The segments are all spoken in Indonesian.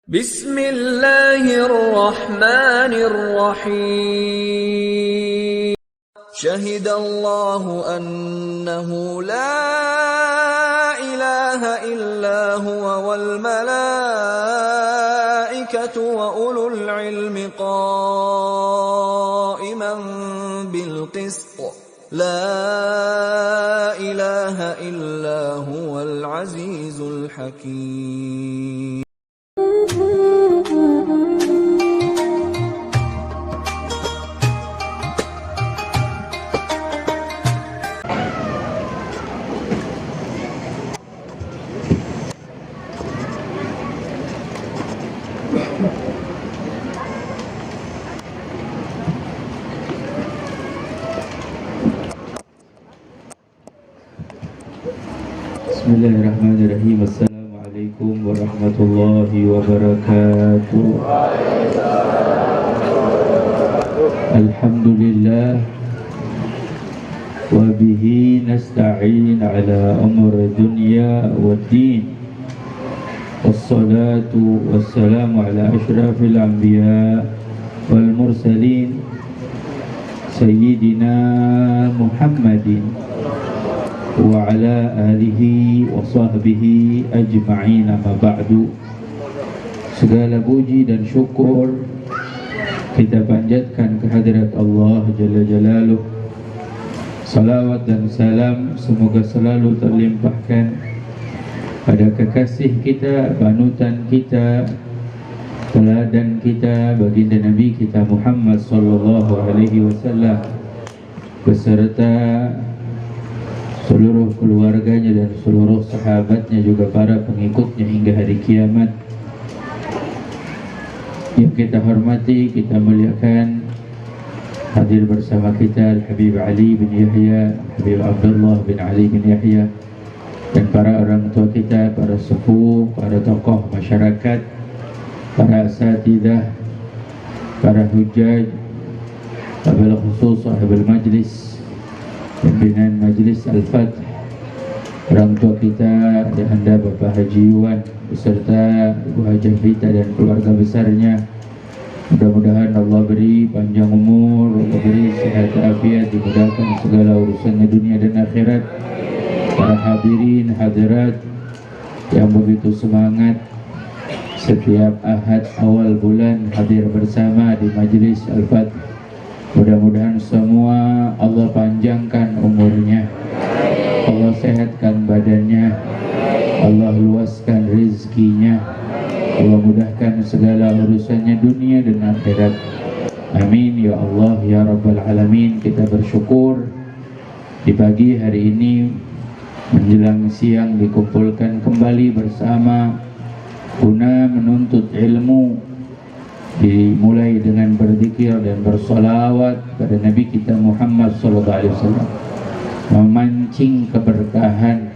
Bismillahirrahmanirrahim. Syahidallahu annahu la ilaha illa huwa wal malaikatu wa ulul ilmi qa'iman bil qist. La ilaha illa huwal azizul hakim. Bismillahirrahmanirrahim. Assalamualaikum warahmatullahi wabarakatuh. Alhamdulillah wa bihi nasta'in ala umuri dunya waddin. Wassalatu wassalamu ala asyrafil anbiya wal mursalin Sayyidina Muhammadin wa ala alihi wa sahbihi ajma'in, amma ba'du. Segala puji dan syukur kita panjatkan kehadirat Allah Jalla Jalaluh. Salawat dan salam semoga selalu terlimpahkan pada kekasih kita, panutan kita, teladan kita, baginda Nabi kita Muhammad sallallahu alaihi wasallam beserta seluruh keluarganya dan seluruh sahabatnya, juga para pengikutnya hingga hari kiamat. Yang kita hormati, kita muliakan, hadir bersama kita Al-Habib Ali bin Yahya, Habib Abdullah bin Ali bin Yahya, dan para orang tua kita, para sepuh, para tokoh masyarakat, para asatidzah, para hujjaj, wabil khusus sahibul majlis, pimpinan Majlis Al-Fath, orang tua kita, Anda Bapak Haji Iwan beserta Ibu Hajah Rita dan keluarga besarnya. Mudah-mudahan Allah beri panjang umur, Allah beri sehat afiat, dimudahkan segala urusannya dunia dan akhirat. Para hadirin hadirat yang begitu semangat setiap Ahad awal bulan hadir bersama di Majlis Al-Fath, mudah-mudahan semua Allah panjangkan umurnya, Allah sehatkan badannya, Allah luaskan rezekinya, Allah mudahkan segala urusannya dunia dan akhirat. Amin ya Allah ya Rabbal Alamin. Kita bersyukur di pagi hari ini menjelang siang dikumpulkan kembali bersama guna menuntut ilmu, dimulai dengan berzikir dan bersolawat pada Nabi kita Muhammad SAW, memancing keberkahan,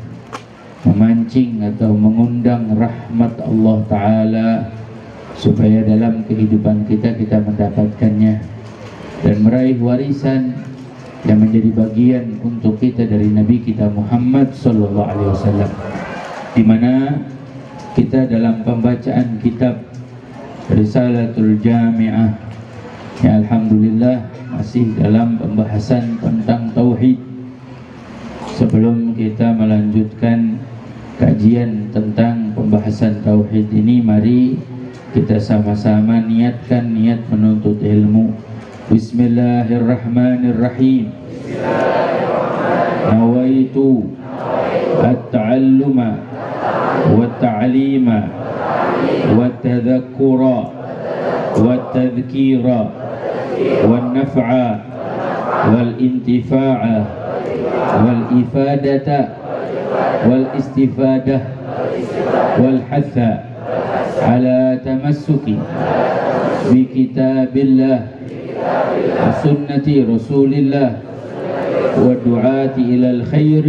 memancing atau mengundang rahmat Allah Ta'ala, supaya dalam kehidupan kita mendapatkannya dan meraih warisan yang menjadi bagian untuk kita dari Nabi kita Muhammad SAW, di mana kita dalam pembacaan kitab Risalatul Jami'ah, ya alhamdulillah masih dalam pembahasan tentang tauhid. Sebelum kita melanjutkan kajian tentang pembahasan tauhid ini, mari kita sama-sama niatkan niat menuntut ilmu. Bismillahirrahmanirrahim. Nawaitu at-ta'alluma والتعليم والتذكر والتذكير والنفع والانتفاع والإفادة والاستفادة والحث على تمسك بكتاب الله وسنة رسول الله والدعاة إلى الخير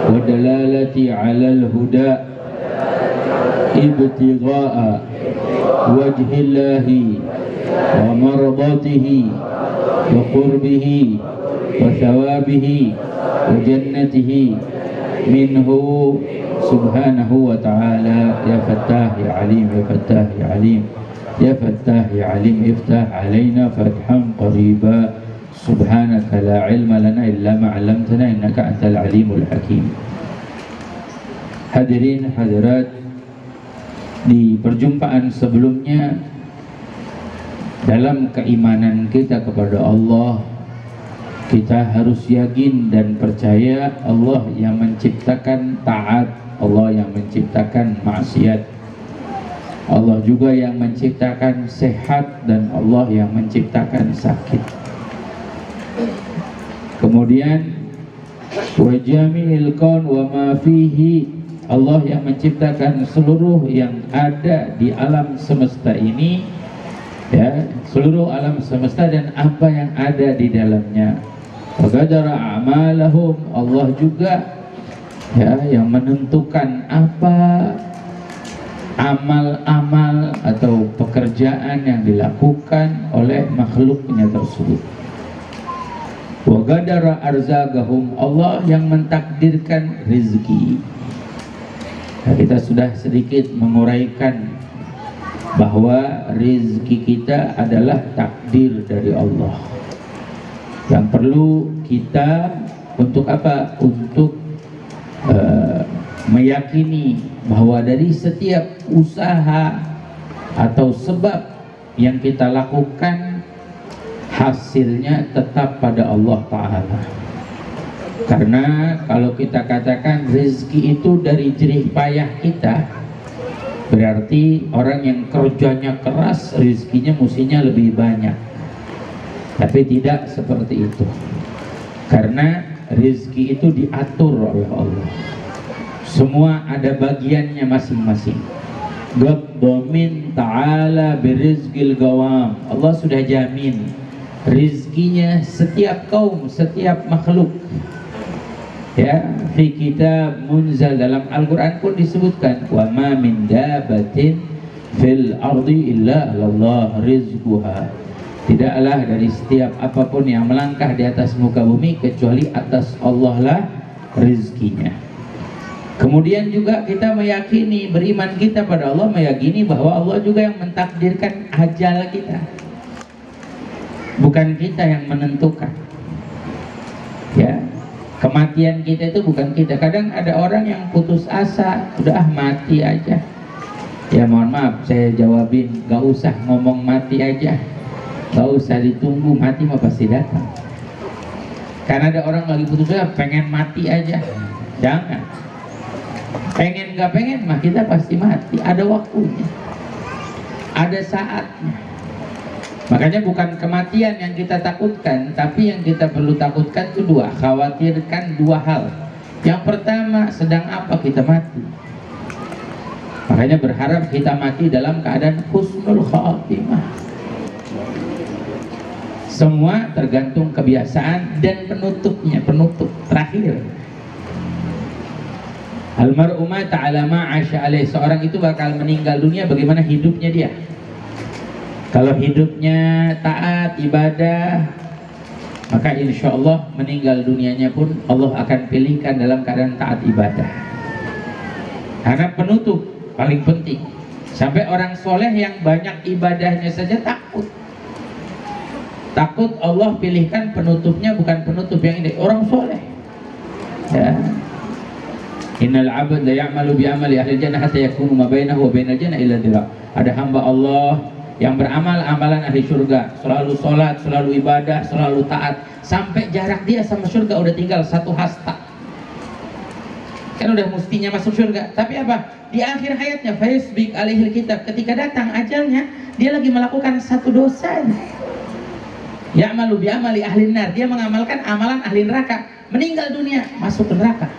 ودلالة على الهدى ابتغاء وجه الله ومرضاته وقربه وثوابه وجنته minhu subhanahu wa ta'ala. Ya Fattah ya Alim, ya Fattah ya Alim, ya Fattah ya Alim, iftah alaina fatham qariba. Subhanaka la ilma lana illa ma 'allamtana innaka antal alimul hakim. Hadirin hadirat, di perjumpaan sebelumnya dalam keimanan kita kepada Allah, kita harus yakin dan percaya Allah yang menciptakan taat, Allah yang menciptakan maksiat, Allah juga yang menciptakan sehat, dan Allah yang menciptakan sakit. Kemudian wa jami'il kaun wa ma fihi, Allah yang menciptakan seluruh yang ada di alam semesta ini, ya, seluruh alam semesta dan apa yang ada di dalamnya. Qadara a'malahum, Allah juga ya yang menentukan apa amal-amal atau pekerjaan yang dilakukan oleh makhluknya tersebut. Wa qadara arzaqahum, Allah yang mentakdirkan rezeki. Nah, kita sudah sedikit menguraikan bahwa rezeki kita adalah takdir dari Allah. Yang perlu kita untuk apa? Untuk meyakini bahwa dari setiap usaha atau sebab yang kita lakukan, hasilnya tetap pada Allah Ta'ala. Karena kalau kita katakan rezeki itu dari jerih payah kita, berarti orang yang kerjanya keras rezekinya mestinya lebih banyak. Tapi tidak seperti itu, karena rezeki itu diatur oleh Allah. Semua ada bagiannya masing-masing. Gaddamin ta'ala birizqil gawam, Allah sudah jamin rezekinya setiap kaum, setiap makhluk. Ya, fi kitab munzal, dalam Al-Quran pun disebutkan wa ma min dabatin fil ardi illa Allah rizquha. Tidaklah dari setiap apapun yang melangkah di atas muka bumi kecuali atas Allah lah rezekinya. Kemudian juga kita meyakini, beriman kita pada Allah, meyakini bahwa Allah juga yang mentakdirkan ajal kita, bukan kita yang menentukan. Ya, kematian kita itu bukan kita. Kadang ada orang yang putus asa, udah mati aja. Ya mohon maaf, saya jawabin, gak usah ngomong mati aja, gak usah ditunggu, mati mah pasti datang. Karena ada orang lagi putus asa, pengen mati aja. Jangan. Pengen gak pengen mah kita pasti mati. Ada waktunya, ada saatnya. Makanya bukan kematian yang kita takutkan, tapi yang kita perlu takutkan itu dua, khawatirkan dua hal. Yang pertama, sedang apa kita mati. Makanya berharap kita mati dalam keadaan husnul khatimah. Semua tergantung kebiasaan dan penutupnya, penutup terakhir. Almar'u mata ala ma 'asha alaih, seorang itu bakal meninggal dunia bagaimana hidupnya dia. Kalau hidupnya taat, ibadah, maka insya Allah meninggal dunianya pun Allah akan pilihkan dalam keadaan taat ibadah. Karena penutup paling penting. Sampai orang soleh yang banyak ibadahnya saja takut. Takut Allah pilihkan penutupnya bukan penutup yang ini, orang soleh. Ya. Innal 'abda la ya'malu bi 'amali ahli jannah hatta yakunu ma bainahu wa bainal jannah illa dhira'. Ada hamba Allah yang beramal amalan ahli surga, selalu sholat, selalu ibadah, selalu taat, sampai jarak dia sama surga udah tinggal satu hasta. Kan udah mestinya masuk surga, tapi apa? Di akhir hayatnya faisbik alaihil kitab, ketika datang ajalnya dia lagi melakukan satu dosa. Ya'malu bi amali ahli nar, dia mengamalkan amalan ahli neraka, meninggal dunia masuk ke neraka.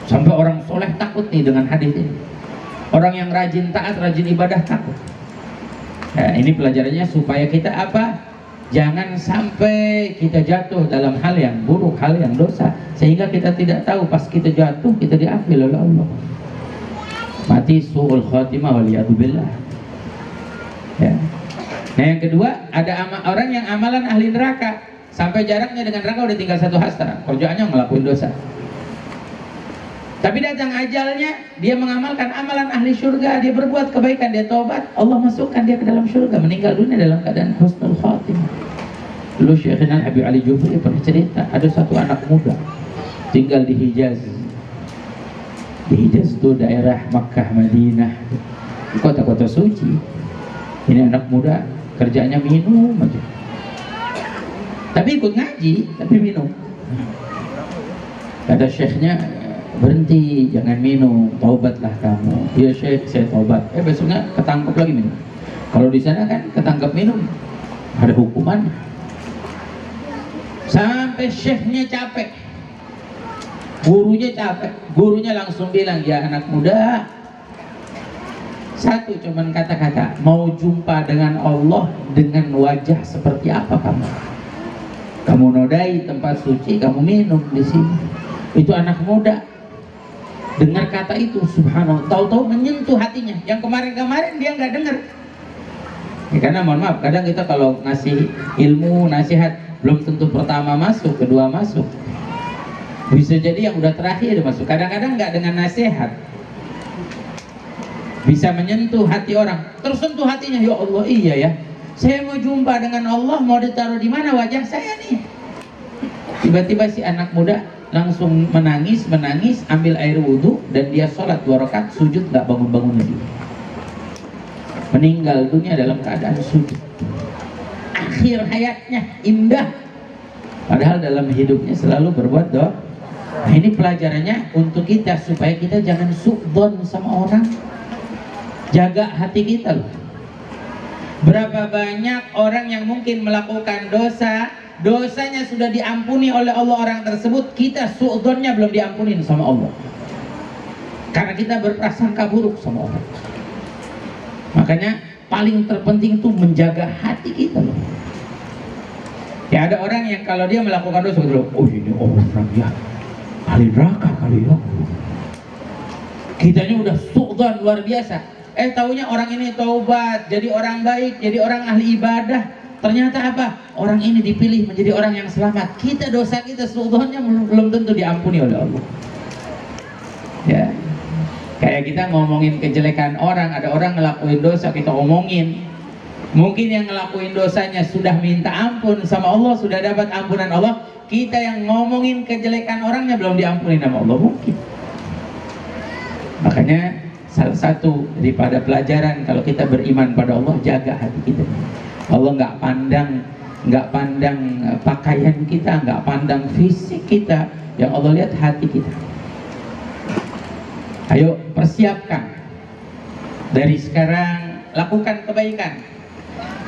Sampai orang soleh takut nih dengan hadis ini. Orang yang rajin taat, rajin ibadah takut. Nah, ini pelajarannya supaya kita apa? Jangan sampai kita jatuh dalam hal yang buruk, hal yang dosa, sehingga kita tidak tahu pas kita jatuh kita diambil oleh Allah. Mati su'ul khatimah waliyadzubillah. Ya. Nah yang kedua, ada orang yang amalan ahli neraka, sampai jaraknya dengan neraka udah tinggal satu hasta, kerjaannya ngelakuin dosa. Tapi datang ajalnya, dia mengamalkan amalan ahli surga, dia berbuat kebaikan, dia taubat, Allah masukkan dia ke dalam surga, meninggal dunia dalam keadaan husnul khatimah. Dulu Syekhina Habib Ali Jufri pernah cerita, ada satu anak muda tinggal di Hijaz. Di Hijaz itu daerah Makkah, Madinah, kota-kota suci. Ini anak muda kerjanya minum aja, tapi ikut ngaji, tapi minum. Kata syekhnya, berhenti, jangan minum, taubatlah kamu. Ya syekh, saya taubat. Besoknya ketangkep lagi minum. Kalau di sana kan ketangkep minum ada hukuman. Sampai syekhnya capek, gurunya capek, gurunya langsung bilang, ya anak muda, satu cuman kata-kata, mau jumpa dengan Allah dengan wajah seperti apa kamu? Kamu nodai tempat suci, kamu minum di sini. Itu anak muda dengar kata itu, subhanallah, tahu-tahu menyentuh hatinya. Yang kemarin-kemarin dia nggak dengar. Ya, karena mohon maaf, kadang kita kalau ngasih ilmu, nasihat, belum tentu pertama masuk, kedua masuk. Bisa jadi yang udah terakhir masuk. Kadang-kadang nggak dengan nasihat, bisa menyentuh hati orang, tersentuh hatinya. Ya Allah, iya ya, saya mau jumpa dengan Allah, mau ditaruh di mana wajah saya nih? Tiba-tiba si anak muda langsung menangis, ambil air wudhu, dan dia sholat 2 rakaat, sujud, nggak bangun-bangun lagi. Meninggal dunia dalam keadaan sujud. Akhir hayatnya indah, padahal dalam hidupnya selalu berbuat dosa. Nah, ini pelajarannya untuk kita, supaya kita jangan suudzon sama orang. Jaga hati kita loh. Berapa banyak orang yang mungkin melakukan dosa, dosanya sudah diampuni oleh Allah orang tersebut, kita suudzonnya belum diampunin sama Allah, karena kita berprasangka buruk sama orang. Makanya paling terpenting itu menjaga hati kita loh. Ya, ada orang yang kalau dia melakukan dosa, oh ini orang ya ahli neraka kali ya, kitanya udah suudzon luar biasa. Taunya orang ini taubat, jadi orang baik, jadi orang ahli ibadah. Ternyata apa? Orang ini dipilih menjadi orang yang selamat. Kita, dosa kita suudzonnya belum tentu diampuni oleh Allah. Ya, kayak kita ngomongin kejelekan orang, ada orang ngelakuin dosa, kita omongin. Mungkin yang ngelakuin dosanya sudah minta ampun sama Allah, sudah dapat ampunan Allah. Kita yang ngomongin kejelekan orangnya belum diampuni sama Allah, mungkin. Makanya salah satu daripada pelajaran kalau kita beriman pada Allah, jaga hati kita. Allah nggak pandang pakaian kita, nggak pandang fisik kita. Yang Allah lihat hati kita. Ayo persiapkan dari sekarang, lakukan kebaikan.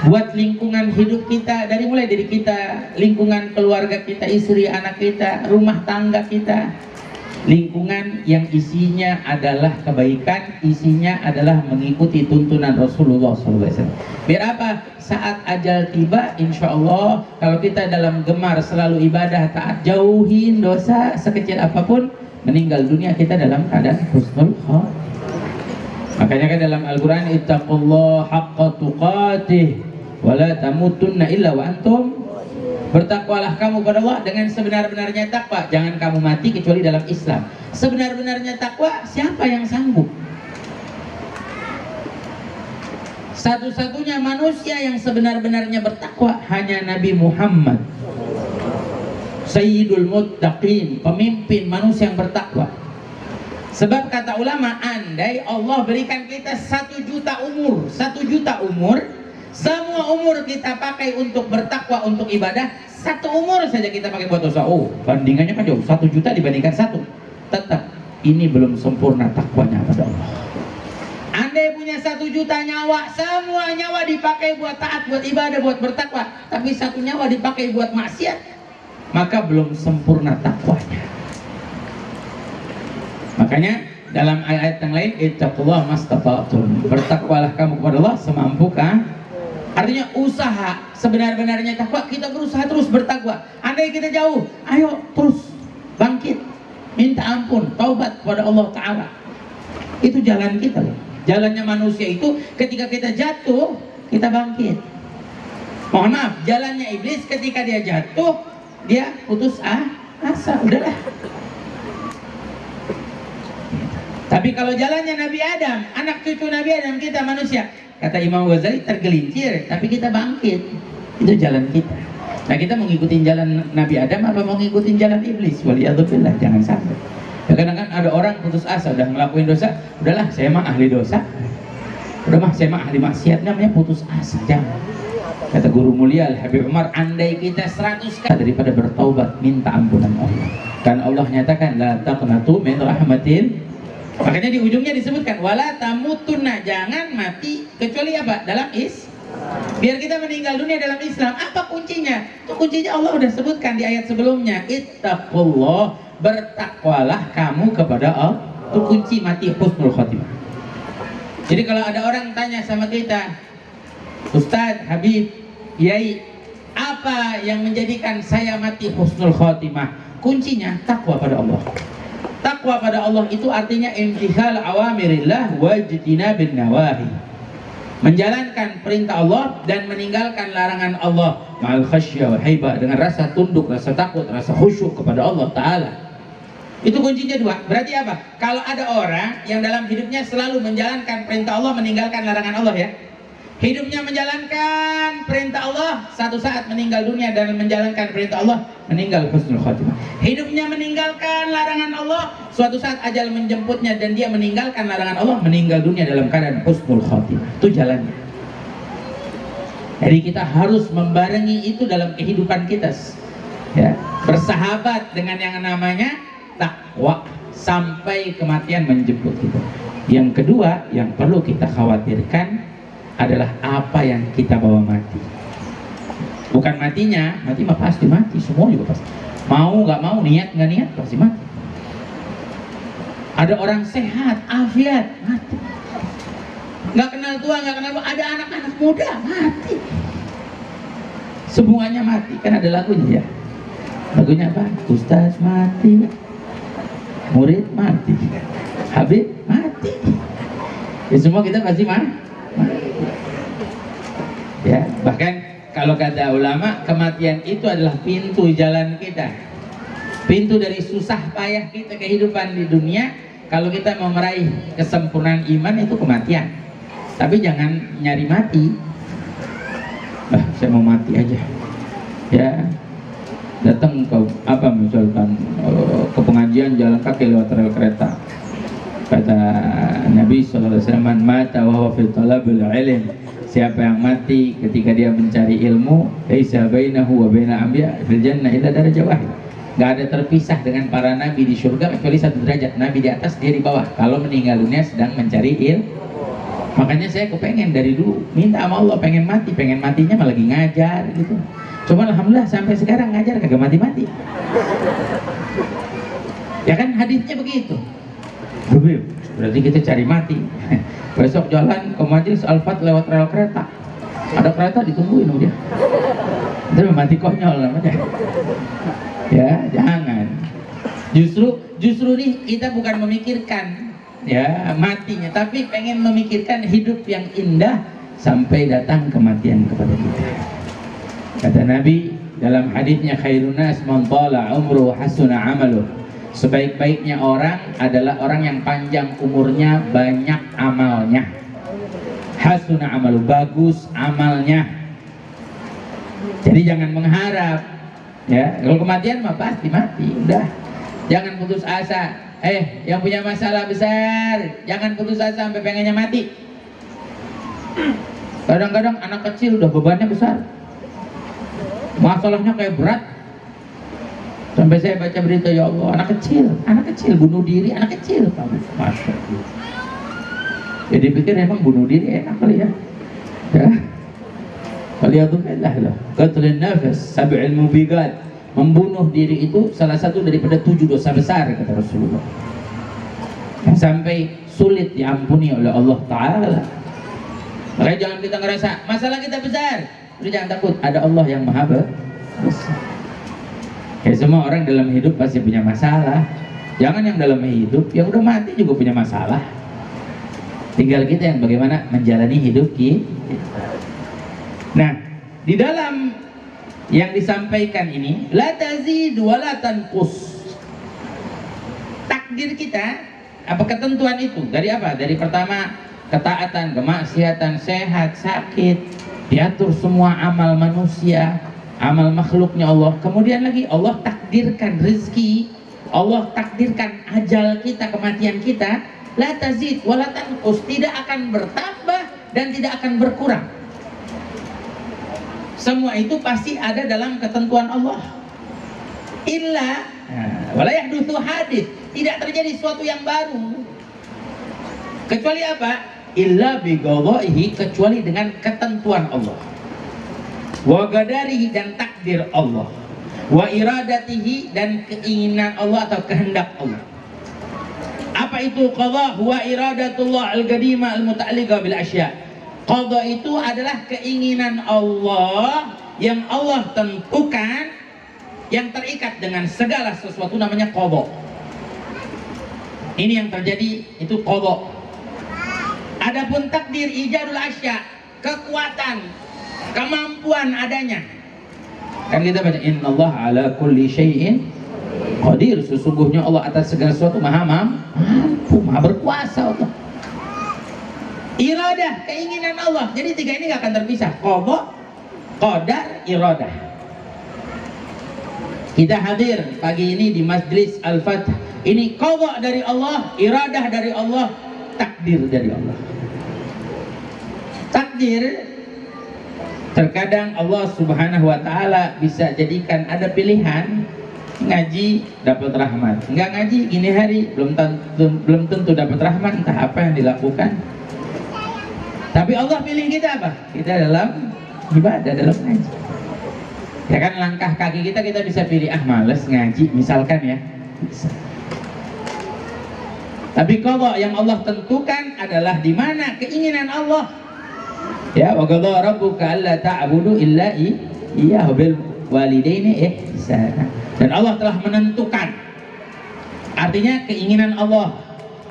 Buat lingkungan hidup kita, mulai dari kita, lingkungan keluarga kita, istri, anak kita, rumah tangga kita. Lingkungan yang isinya adalah kebaikan, isinya adalah mengikuti tuntunan Rasulullah SAW. Biar apa? Saat ajal tiba, insya Allah, kalau kita dalam gemar selalu ibadah, taat, jauhin dosa sekecil apapun, meninggal dunia kita dalam keadaan husnul khatimah. Makanya kan dalam Al-Quran, ittaqullaha haqqa tuqatih wa la tamutunna illa wa antum. Bertakwalah kamu pada Allah dengan sebenar-benarnya takwa, jangan kamu mati kecuali dalam Islam. Sebenar-benarnya takwa, siapa yang sanggup? Satu-satunya manusia yang sebenar-benarnya bertakwa hanya Nabi Muhammad, Sayyidul Muttaqin, pemimpin manusia yang bertakwa. Sebab kata ulama, andai Allah berikan kita 1 juta umur, 1 juta umur, semua umur kita pakai untuk bertakwa, untuk ibadah, 1 umur saja kita pakai buat dosa. Oh, bandingannya kan jauh, 1 juta dibandingkan 1. Tetap ini belum sempurna takwanya pada Allah. Andai punya 1 juta nyawa, semua nyawa dipakai buat taat, buat ibadah, buat bertakwa, tapi 1 nyawa dipakai buat maksiat, maka belum sempurna takwanya. Makanya dalam ayat yang lain, ittaqullaha mastata'tum, bertakwalah kamu kepada Allah semampu kan. Artinya usaha, sebenar-benarnya takwa, kita berusaha terus bertakwa. Andai kita jauh, ayo terus bangkit, minta ampun, taubat kepada Allah Ta'ala. Itu jalan kita loh. Jalannya manusia itu ketika kita jatuh, kita bangkit. Mohon maaf, jalannya iblis ketika dia jatuh, dia putus asa, udahlah. Tapi kalau jalannya Nabi Adam, anak cucu Nabi Adam, kita manusia, kata Imam Ghazali, tergelincir, tapi kita bangkit. Itu jalan kita. Nah, kita mau ngikutin jalan Nabi Adam apa mau ngikutin jalan iblis? Waliyadzubillah, jangan sampai. Ya, kadang-kadang ada orang putus asa, udah ngelakuin dosa, udahlah saya mah ahli dosa, udah mah saya mah ahli maksiat, namanya putus asa. Jangan. Kata guru mulia Al Habib Umar, andai kita 100 kali daripada bertaubat minta ampunan Allah. Kan Allah nyatakan la taqnatu min rahmatin. Makanya di ujungnya disebutkan wala tamutunna, jangan mati kecuali apa? Dalam biar kita meninggal dunia dalam Islam. Apa kuncinya? Itu kuncinya Allah udah sebutkan di ayat sebelumnya. Ittaqullah, bertakwalah kamu kepada Allah. Itu kunci mati husnul khotimah. Jadi kalau ada orang tanya sama kita, Ustadz, Habib, Yai, apa yang menjadikan saya mati husnul khotimah? Kuncinya takwa pada Allah. Takwa pada Allah itu artinya imtithal awamirillah wajtinabin nawahi. Menjalankan perintah Allah dan meninggalkan larangan Allah ma'al khasyah wa haibah, dengan rasa tunduk, rasa takut, rasa khusyuk kepada Allah Ta'ala. Itu kuncinya dua. Berarti apa? Kalau ada orang yang dalam hidupnya selalu menjalankan perintah Allah, meninggalkan larangan Allah, ya, hidupnya menjalankan perintah Allah, satu saat meninggal dunia dan menjalankan perintah Allah, meninggal husnul khatimah. Hidupnya meninggalkan larangan Allah, suatu saat ajal menjemputnya dan dia meninggalkan larangan Allah, meninggal dunia dalam keadaan husnul khatimah. Itu jalannya. Jadi kita harus membarengi itu dalam kehidupan kita, ya, bersahabat dengan yang namanya takwa sampai kematian menjemput kita. Yang kedua yang perlu kita khawatirkan adalah apa yang kita bawa mati. Bukan matinya, mati mah pasti mati, semua juga pasti. Mau nggak mau, niat nggak niat, pasti mati. Ada orang sehat, afiat, mati. Nggak kenal tua, nggak kenal tua. Ada anak-anak muda, mati. Semuanya mati. Kan ada lagunya, ya. Lagunya apa? Ustaz mati, murid mati, Habib mati. Ya, semua kita pasti mati. Ya, bahkan kalau kata ulama, kematian itu adalah pintu jalan kita, pintu dari susah payah kita kehidupan di dunia. Kalau kita mau meraih kesempurnaan iman, itu kematian. Tapi jangan nyari mati. Saya mau mati aja, ya, datang ke apa misalkan ke pengajian jalan kaki lewat rel kereta. Kata Nabi SAW, man mata wa huwa fi talabil ilm, siapa yang mati ketika dia mencari ilmu, laisa bainahu wa baina anbiya fil jannah illa darajah wahid. Enggak ada terpisah dengan para nabi di surga kecuali satu derajat. Nabi di atas, dia di bawah. Kalau meninggal dunia sedang mencari ilmu. Makanya saya kepengen dari dulu minta sama Allah, pengen mati, pengen matinya malah lagi ngajar gitu. Cuma alhamdulillah sampai sekarang ngajar kagak mati-mati. Ya kan hadisnya begitu. Habib, berarti kita cari mati. Besok jalan ke majelis Al-Fat lewat rel kereta, ada kereta ditungguin dia. Itu mati konyol namanya. Ya, jangan. Justru nih kita bukan memikirkan, ya, matinya, tapi pengen memikirkan hidup yang indah sampai datang kematian kepada kita. Kata Nabi dalam hadisnya, khairun nas man tala umru hasuna amaluh. Sebaik-baiknya orang adalah orang yang panjang umurnya, banyak amalnya. Hasuna amalu, bagus amalnya. Jadi jangan mengharap, ya, kalau kematian mah pasti mati, udah. Jangan putus asa. Yang punya masalah besar, jangan putus asa sampai pengennya mati. Kadang-kadang anak kecil udah bebannya besar, masalahnya kayak berat. Sampai saya baca berita, ya Allah, anak kecil bunuh diri, anak kecil. Masya Allah. Jadi pikir emang bunuh diri enak kali ya. Ya. Waliyadzubillah lah. Qatlun nafas sab'il mubiqat. Membunuh diri itu salah satu daripada 7 dosa besar, kata Rasulullah, yang sampai sulit diampuni oleh Allah Ta'ala. Makanya jangan kita ngerasa masalah kita besar. Udah, jangan takut, ada Allah yang maha besar. Ya, semua orang dalam hidup pasti punya masalah. Jangan yang dalam hidup, yang udah mati juga punya masalah. Tinggal kita yang bagaimana menjalani hidup kita. Nah, di dalam yang disampaikan ini, la tazid wa la tanqus. Takdir kita apa ketentuan itu? Dari apa? Dari pertama ketaatan, kemaksiatan, sehat, sakit, diatur semua amal manusia, amal makhluknya Allah. Kemudian lagi Allah takdirkan rezeki, Allah takdirkan ajal kita, kematian kita. La tazid wa la tanqus, tidak akan bertambah dan tidak akan berkurang. Semua itu pasti ada dalam ketentuan Allah. Illa wala yahdutsu hadits, tidak terjadi sesuatu yang baru. Kecuali apa? Illa bi qadaihi, kecuali dengan ketentuan Allah. Wa qadarihi, dan takdir Allah. Wa iradatihi, dan keinginan Allah atau kehendak Allah. Apa itu qadha? Huwa iradatullah al-qadimah al-muta'alliqah bil asya'. Qadha itu adalah keinginan Allah yang Allah tentukan, yang terikat dengan segala sesuatu, namanya qadha. Ini yang terjadi, itu qadha. Adapun takdir ijadul asya', kekuatan, kemampuan adanya. Kan kita baca innallaha ala kulli syai'in qadir, sesungguhnya Allah atas segala sesuatu maha mampu, maha berkuasa Allah. Iradah, keinginan Allah. Jadi tiga ini gak akan terpisah. Qadha, qadar, iradah. Kita hadir pagi ini di Majlis Al-Fath. Ini qadha dari Allah, iradah dari Allah, takdir dari Allah. Takdir, terkadang Allah Subhanahu wa ta'ala bisa jadikan ada pilihan. Ngaji dapat rahmat, nggak ngaji gini hari belum tentu dapat rahmat, entah apa yang dilakukan. Tapi Allah pilih kita apa? Kita dalam ibadah, dalam ngaji. Ya kan, langkah kaki kita bisa pilih, males ngaji misalkan ya, bisa. Tapi qadha yang Allah tentukan adalah di mana keinginan Allah. Ya, wa qadha rabbuka alla ta'budu illa iyyahu bil walidaini ihsana. Dan Allah telah menentukan. Artinya keinginan Allah,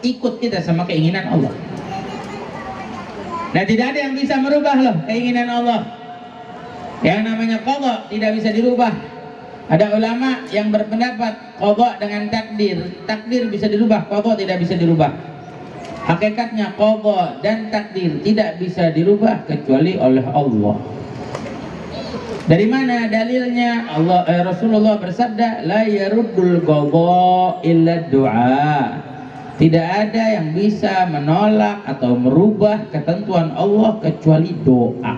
ikut kita sama keinginan Allah. Nah, tidak ada yang bisa merubah loh keinginan Allah. Yang namanya qadha tidak bisa dirubah. Ada ulama yang berpendapat qadha dengan takdir, takdir bisa dirubah, qadha tidak bisa dirubah. Hakikatnya qadha dan takdir tidak bisa dirubah kecuali oleh Allah. Dari mana dalilnya? Rasulullah bersabda, la yaruddul qadha illa du'a. Tidak ada yang bisa menolak atau merubah ketentuan Allah kecuali doa.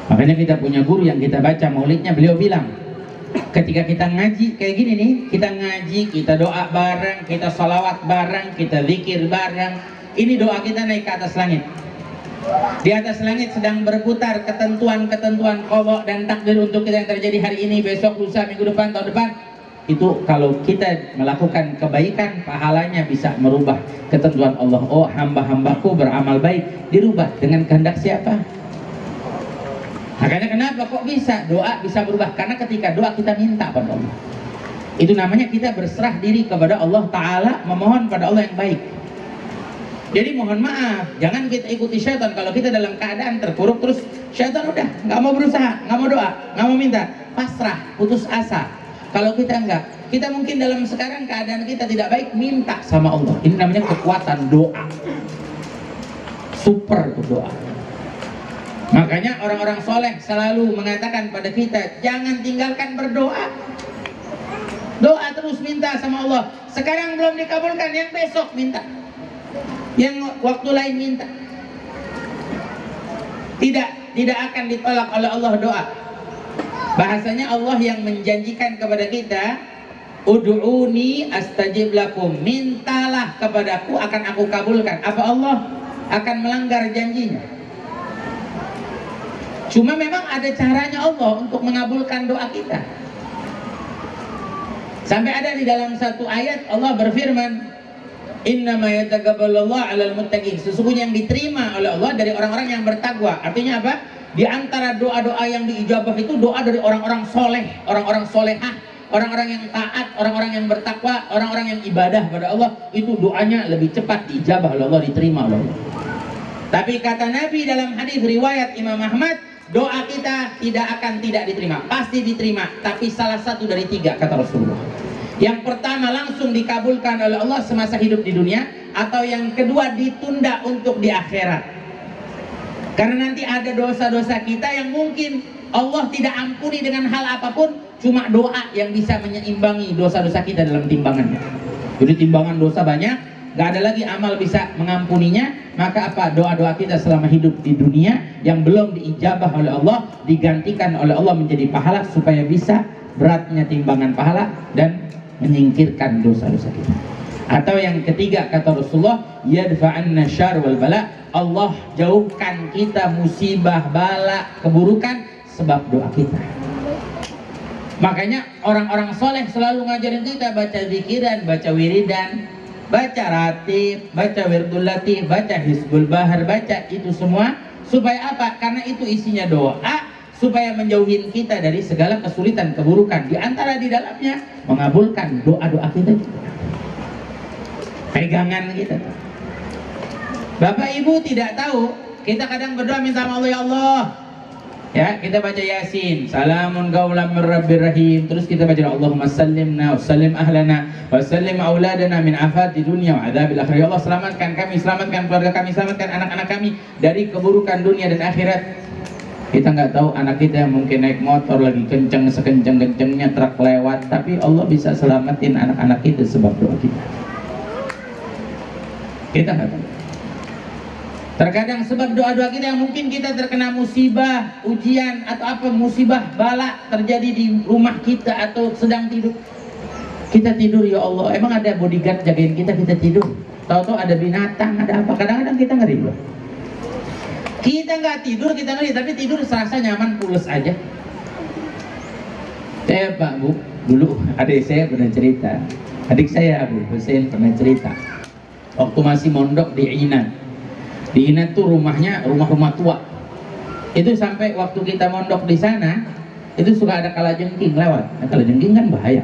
Makanya kita punya guru yang kita baca maulidnya, beliau bilang, ketika kita ngaji kayak gini nih, kita ngaji, kita doa bareng, kita salawat bareng, kita zikir bareng, ini doa kita naik ke atas langit. Di atas langit sedang berputar ketentuan-ketentuan qadha dan takdir untuk kita yang terjadi hari ini, besok, lusa, minggu depan, tahun depan. Itu kalau kita melakukan kebaikan, pahalanya bisa merubah ketentuan Allah. Oh, hamba-hambaku beramal baik, dirubah dengan kehendak siapa? Makanya kenapa kok bisa doa bisa berubah? Karena ketika doa kita minta pada Allah. Itu namanya kita berserah diri kepada Allah Ta'ala, memohon pada Allah yang baik. Jadi mohon maaf, jangan kita ikuti syaitan. Kalau kita dalam keadaan terpuruk, terus syaitan udah nggak mau berusaha, nggak mau doa, nggak mau minta, pasrah, putus asa. Kalau kita enggak, kita mungkin dalam sekarang keadaan kita tidak baik, minta sama Allah. Ini namanya kekuatan doa. Super tuh doa. Makanya orang-orang soleh selalu mengatakan pada kita, jangan tinggalkan berdoa. Doa terus, minta sama Allah. Sekarang belum dikabulkan, yang besok minta, yang waktu lain minta. Tidak akan ditolak oleh Allah doa. Bahasanya Allah yang menjanjikan kepada kita, ud'uni astajib lakum, mintalah kepadaku akan aku kabulkan. Apa Allah akan melanggar janjinya? Cuma memang ada caranya Allah untuk mengabulkan doa kita. Sampai ada di dalam satu ayat Allah berfirman, innama yataqabbalullahu 'alal muttaqin, sesungguhnya yang diterima oleh Allah dari orang-orang yang bertakwa. Artinya apa? Di antara doa-doa yang diijabah itu doa dari orang-orang soleh, orang-orang solehah, orang-orang yang taat, orang-orang yang bertakwa, orang-orang yang ibadah pada Allah. Itu doanya lebih cepat diijabah oleh Allah, diterima oleh Allah. Tapi kata Nabi dalam hadis riwayat Imam Ahmad, doa kita tidak akan tidak diterima, pasti diterima. Tapi salah satu dari tiga, kata Rasulullah. Yang pertama langsung dikabulkan oleh Allah semasa hidup di dunia, atau yang kedua ditunda untuk di akhirat. Karena nanti ada dosa-dosa kita yang mungkin Allah tidak ampuni dengan hal apapun, cuma doa yang bisa menyeimbangi dosa-dosa kita dalam timbangannya. Jadi timbangan dosa banyak, gak ada lagi amal bisa mengampuninya. Maka apa? Doa-doa kita selama hidup di dunia yang belum diijabah oleh Allah, digantikan oleh Allah menjadi pahala, supaya bisa beratnya timbangan pahala dan menyingkirkan dosa-dosa kita. Atau yang ketiga, kata Rasulullah, yadfa'anna syarr wal bala, Allah jauhkan kita musibah, bala, keburukan sebab doa kita. Makanya orang-orang soleh selalu ngajarin kita baca zikiran, baca wiridan, baca ratib, baca wirdul latif, baca hizbul bahar, baca itu semua. Supaya apa? Karena itu isinya doa, supaya menjauhin kita dari segala kesulitan, keburukan. Di antara di dalamnya mengabulkan doa-doa kita juga. Pegangan kita. Bapak Ibu tidak tahu, kita kadang berdoa minta sama Allah, ya Allah. Ya, kita baca Yasin, salamun qaulan mir rabbir rahim. Terus kita baca Allahumma sallimna wa sallim ahlana wa sallim auladana min afati dunya wa adzabil akhirah. Ya Allah, selamatkan kami, selamatkan keluarga kami, selamatkan anak-anak kami dari keburukan dunia dan akhirat. Kita nggak tahu anak kita yang mungkin naik motor lagi kenceng sekenceng-kencengnya truk lewat, tapi Allah bisa selamatin anak-anak kita sebab doa kita. Kita nggak tahu. Terkadang sebab doa-doa kita yang mungkin kita terkena musibah, ujian atau apa, musibah, bala terjadi di rumah kita atau sedang tidur. Kita tidur, ya Allah, emang ada bodyguard jagain kita, kita tidur. Tahu-tahu ada binatang, ada apa. Kadang-kadang kita ngeri loh. Kita nggak tidur, kita ngeri, tapi tidur serasa nyaman, pules aja. Saya Pak Bu, dulu adik saya pernah cerita. Adik saya Abu Hussein pernah cerita. Waktu masih mondok di Inan. Di Inan tuh rumahnya rumah-rumah tua. Itu sampai waktu kita mondok di sana, itu suka ada kalajengking lewat. Nah, kalajengking kan bahaya.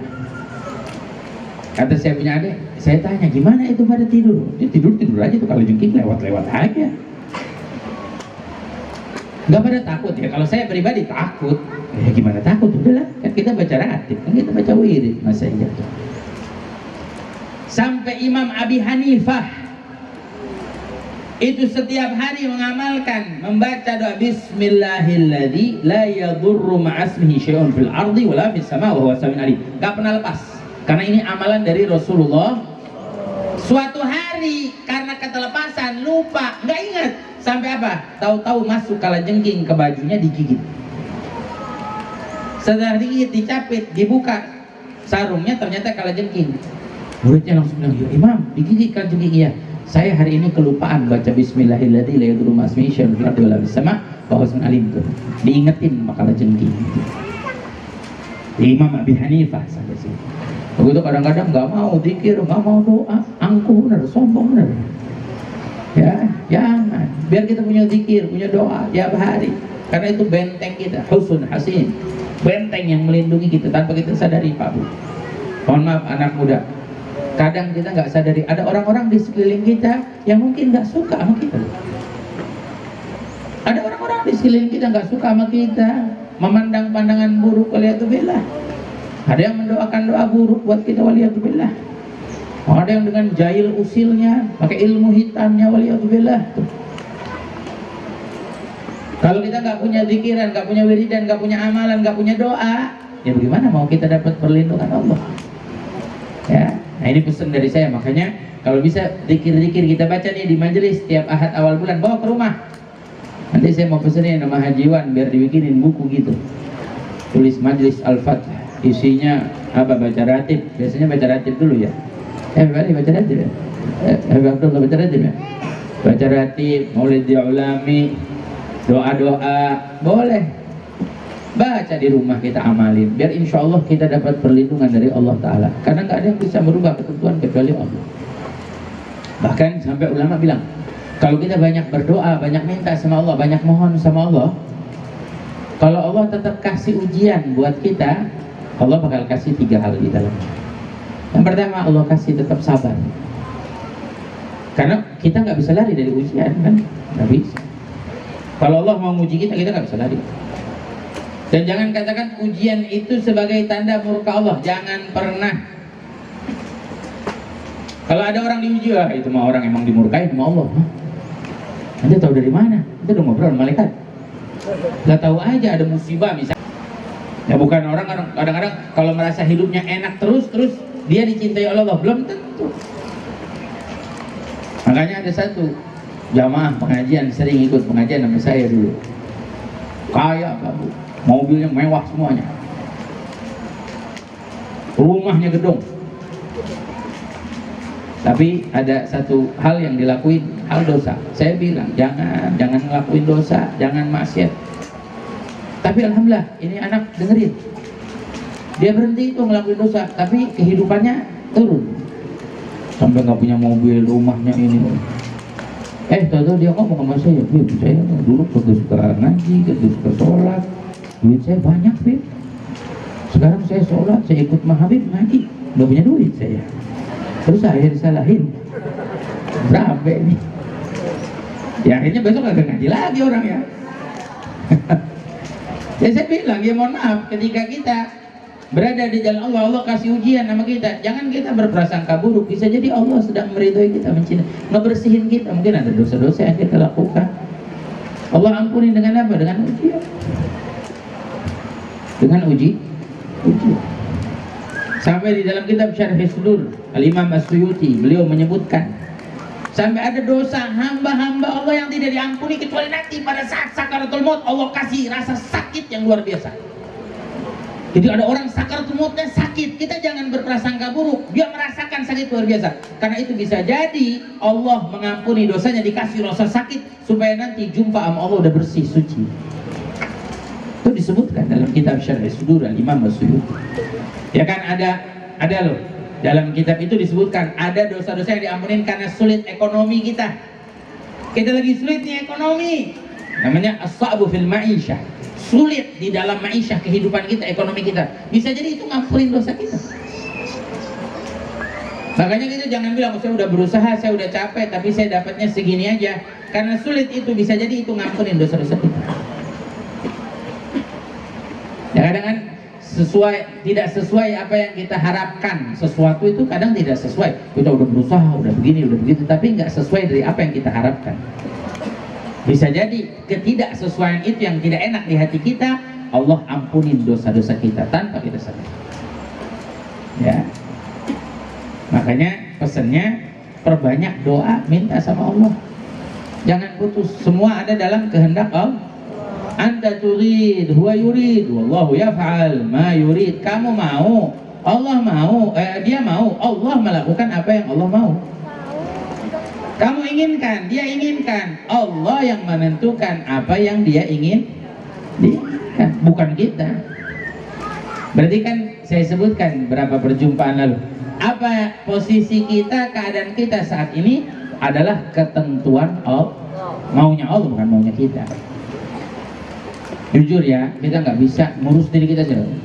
Kata saya punya adik, saya tanya gimana itu pada tidur? Dia tidur aja tuh, kalajengking lewat-lewat aja. Gak pada takut ya. Kalau saya pribadi takut. Ya gimana takut? Udahlah, kan kita baca ratib, kan kita baca wirid, masa iya tuh. Sampai Imam Abi Hanifah itu setiap hari mengamalkan membaca doa Bismillahilladzi la yadurru ma'asmihi syai'un fil ardi wala fis sama' wa huwa sami'un alim. Gak pernah lepas. Karena ini amalan dari Rasulullah. Suatu hari karena ketelepasan, lupa, nggak ingat. Sampai apa? Tahu-tahu masuk kalajengking ke bajunya, digigit. Setelah digigit, dicapit, dibuka sarungnya, ternyata kalajengking. Muridnya langsung bilang, ya Imam, digigit kalajengking. Iya, saya hari ini kelupaan baca Bismillahirrahmanirrahim la yadurru ma'asmihi syai'un fil ardi wala fis sama' wa huwa sami'un alim. Diingetin sama kalajengking. Imam Abi Hanifah sampai sini. Begitu kadang-kadang nggak mau zikir, nggak mau doa, angkuh bener, sombong bener. Ya, jangan. Biar kita punya zikir, punya doa tiap hari. Karena itu benteng kita, husun hasin. Benteng yang melindungi kita tanpa kita sadari, Pak Bu. Mohon maaf anak muda. Kadang kita nggak sadari ada orang-orang di sekeliling kita yang mungkin nggak suka sama kita. Ada orang-orang di sekeliling kita nggak suka sama kita, memandang pandangan buruk, waliyatubillah. Ada yang mendoakan doa buruk buat kita, waliyatubillah. Ada yang dengan jahil usilnya, pakai ilmu hitamnya, waliyatubillah. Kalau kita nggak punya zikiran, nggak punya wiridan, nggak punya amalan, nggak punya doa, ya bagaimana mau kita dapat perlindungan Allah? Ya, nah ini pesan dari saya. Makanya kalau bisa zikir-zikir kita baca nih di majelis tiap Ahad awal bulan, bawa ke rumah. Nanti saya mau pesenin nama Hajiwan biar dibikinin buku gitu. Tulis majelis Al-Fatih. Isinya apa? Baca ratib. Biasanya baca ratib dulu ya. Baca ratib ya. Abdullah baca ratib ya. Baca ratib, maulid ulami, doa-doa, boleh. Baca di rumah, kita amalin. Biar insya Allah kita dapat perlindungan dari Allah Ta'ala. Karena nggak ada yang bisa merubah ketentuan kecuali Allah. Bahkan sampai ulama bilang, kalau kita banyak berdoa, banyak minta sama Allah, banyak mohon sama Allah, kalau Allah tetap kasih ujian buat kita, Allah bakal kasih 3 hal di dalamnya. Yang pertama, Allah kasih tetap sabar. Karena kita nggak bisa lari dari ujian, kan? Nggak bisa. Kalau Allah mau menguji kita, kita nggak bisa lari. Dan jangan katakan ujian itu sebagai tanda murka Allah. Jangan pernah. Kalau ada orang diuji, itu mah orang emang dimurkai sama Allah. Hah? Anda tahu dari mana? Itu udah ngobrol sama malaikat. Gak tahu aja ada musibah misalnya. Ya bukan orang kadang-kadang kalau merasa hidupnya enak terus dia dicintai oleh Allah, belum tentu. Makanya ada satu jamaah pengajian sering ikut pengajian sama saya dulu. Kaya kamu, mobilnya mewah semuanya, rumahnya gedung. Tapi ada satu hal yang dilakuin, hal dosa. Saya bilang jangan ngelakuin dosa, jangan maksiat. Tapi alhamdulillah ini anak dengerin. Dia berhenti itu ngelakuin dosa, tapi kehidupannya turun. Sampai nggak punya mobil, rumahnya ini. Tahu-tahu dia ngomong sama saya, Bib, saya dulu kagak suka ngaji, kagak suka sholat, duit saya banyak, Bib. Sekarang saya sholat, saya ikut Mahabib ngaji, nggak punya duit saya. Terus saya disalahin. Berapa ini? Ya akhirnya besok agak ngaji lagi orang ya. Ya saya bilang, ya mohon maaf, ketika kita berada di jalan Allah, Allah kasih ujian sama kita, jangan kita berprasangka buruk. Bisa jadi Allah sedang meridhoi kita, mencintai, ngebersihin kita. Mungkin ada dosa-dosa yang kita lakukan, Allah ampuni dengan apa? Dengan ujian. Dengan ujian. Sampai di dalam kitab Syarh Sudur, Al-Imam As-Suyuti, beliau menyebutkan sampai ada dosa hamba-hamba Allah yang tidak diampuni kecuali nanti pada saat sakaratul maut Allah kasih rasa sakit yang luar biasa. Jadi ada orang sakaratul mautnya sakit, kita jangan berprasangka buruk, dia merasakan sakit luar biasa. Karena itu bisa jadi Allah mengampuni dosanya, dikasih rasa sakit supaya nanti jumpa sama Allah udah bersih, suci. Itu disebutkan dalam kitab Syarh Sudur Al-Imam As-Suyuti. Ya kan ada loh. Dalam kitab itu disebutkan ada dosa-dosa yang diampunin karena sulit ekonomi kita. Kita lagi sulit nih ekonomi. Namanya as-sa'bu fil ma'isyah. Sulit di dalam ma'isyah, kehidupan kita, ekonomi kita. Bisa jadi itu ngampunin dosa kita. Makanya kita jangan bilang saya udah berusaha, saya udah capek, tapi saya dapatnya segini aja. Karena sulit itu bisa jadi itu ngampunin dosa-dosa kita. Ya kadang-kadang tidak sesuai apa yang kita harapkan. Sesuatu itu kadang tidak sesuai. Kita udah berusaha, udah begini, udah begitu, tapi nggak sesuai dari apa yang kita harapkan. Bisa jadi ketidaksesuaian itu yang tidak enak di hati kita, Allah ampunin dosa-dosa kita tanpa kita sadar. Ya. Makanya pesannya perbanyak doa, minta sama Allah. Jangan putus, semua ada dalam kehendak Allah. Anta turid, huwa yurid, wallahu yaf'al ma yurid. Kamu mau, Allah mau, dia mau, Allah melakukan apa yang Allah mau. Kamu inginkan, dia inginkan. Allah yang menentukan apa yang dia inginkan, bukan kita. Berarti kan saya sebutkan berapa perjumpaan lalu, apa posisi kita, keadaan kita saat ini adalah ketentuan Allah. Maunya Allah, bukan maunya kita. Jujur ya, kita nggak bisa ngurus diri kita sendiri,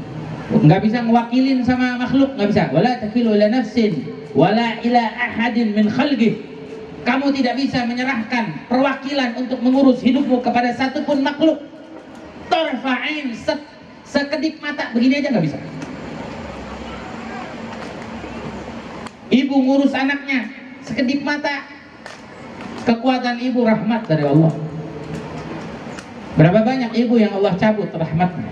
nggak bisa ngewakilin sama makhluk, nggak bisa. Wala takilu ila nafsin wala ila ahadin min khalqih. Kamu tidak bisa menyerahkan perwakilan untuk mengurus hidupmu kepada satupun makhluk. Tarfa'in, sekedip mata begini aja nggak bisa. Ibu ngurus anaknya sekedip mata, kekuatan ibu rahmat dari Allah. Berapa banyak ibu yang Allah cabut rahmatnya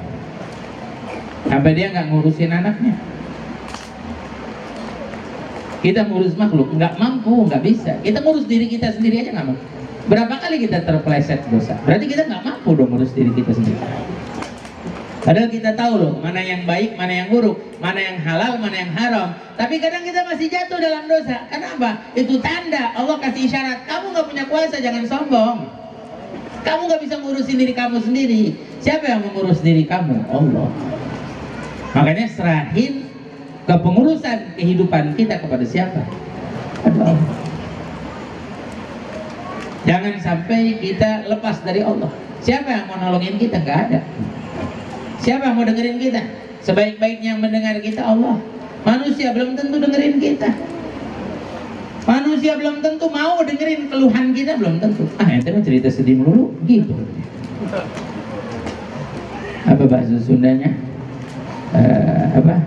sampai dia nggak ngurusin anaknya. Kita ngurus makhluk nggak mampu, nggak bisa. Kita ngurus diri kita sendiri aja nggak mampu. Berapa kali kita terpeleset dosa? Berarti kita nggak mampu dong ngurus diri kita sendiri. Padahal kita tahu loh mana yang baik, mana yang buruk, mana yang halal, mana yang haram. Tapi kadang kita masih jatuh dalam dosa. Kenapa? Itu tanda Allah kasih isyarat. Kamu nggak punya kuasa, jangan sombong. Kamu nggak bisa ngurusin diri kamu sendiri. Siapa yang mengurus diri kamu? Allah. Makanya serahin kepengurusan kehidupan kita kepada siapa? Allah. Jangan sampai kita lepas dari Allah. Siapa yang mau nolongin kita? Nggak ada. Siapa yang mau dengerin kita? Sebaik-baiknya yang mendengar kita Allah. Manusia belum tentu dengerin kita. Manusia belum tentu mau dengerin keluhan kita, belum tentu. Ente mah cerita sedih melulu, gitu. Apa bahasa Sundanya? Apa?